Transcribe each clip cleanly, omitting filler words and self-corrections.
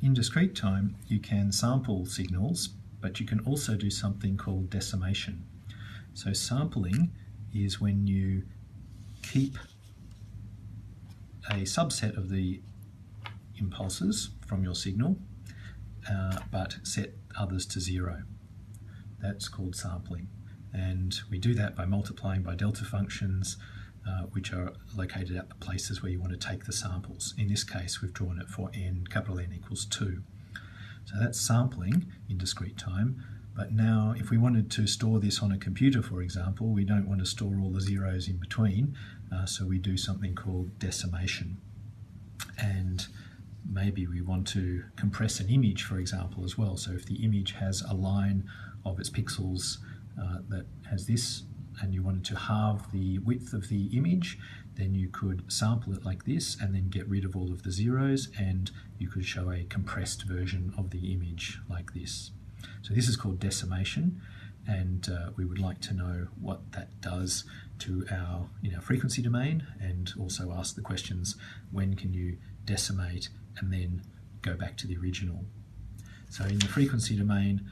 In discrete time, you can sample signals, but you can also do something called decimation. So sampling is when you keep a subset of the impulses from your signal, but set others to 0. That's called sampling. And we do that by multiplying by delta functions, which are located at the places where you want to take the samples. In this case, we've drawn it for n, capital N equals 2. So that's sampling in discrete time. But now, if we wanted to store this on a computer, for example, we don't want to store all the zeros in between, so we do something called decimation. And maybe we want to compress an image, for example, as well. So if the image has a line of its pixels that has this, and you wanted to halve the width of the image, then you could sample it like this and then get rid of all of the zeros, and you could show a compressed version of the image like this. So this is called decimation, and we would like to know what that does to our frequency domain, and also ask the questions, when can you decimate and then go back to the original? So in the frequency domain,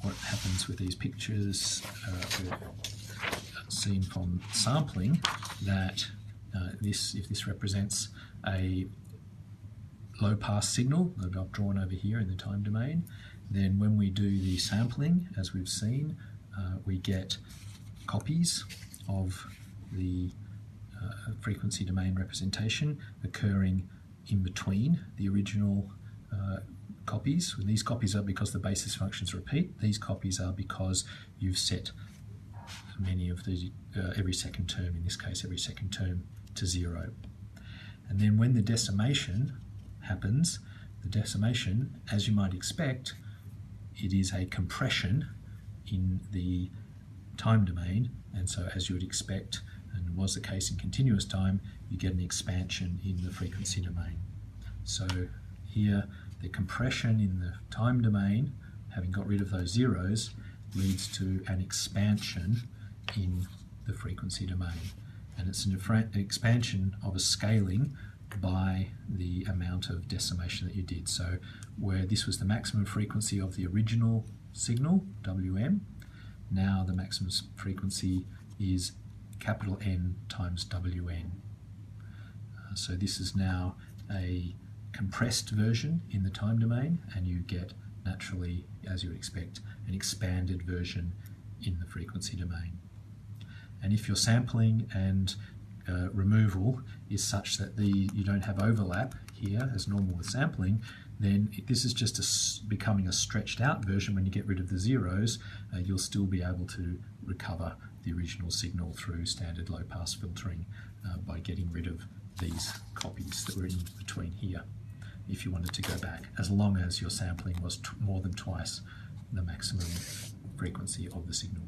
what happens with these pictures, we've seen from sampling that if this represents a low pass signal that I've drawn over here in the time domain, then when we do the sampling, as we've seen, we get copies of the frequency domain representation occurring in between the original copies. And these copies are because the basis functions repeat. These copies are because you've set many of the every second term, in this case every second term, to 0. And then when the decimation happens, the decimation, as you might expect, it is a compression in the time domain, and so as you would expect, and was the case in continuous time, you get an expansion in the frequency domain. So here, the compression in the time domain, having got rid of those zeros, leads to an expansion in the frequency domain. And it's an expansion of a scaling by the amount of decimation that you did. So where this was the maximum frequency of the original signal, Wm, now the maximum frequency is capital N times Wn. So this is now a compressed version in the time domain, and you get, naturally, as you would expect, an expanded version in the frequency domain. And if your sampling and removal is such that you don't have overlap here, as normal with sampling, then this is just becoming a stretched out version. When you get rid of the zeros, you'll still be able to recover the original signal through standard low pass filtering by getting rid of these copies that were in between here, if you wanted to go back, as long as your sampling was more than twice the maximum frequency of the signal.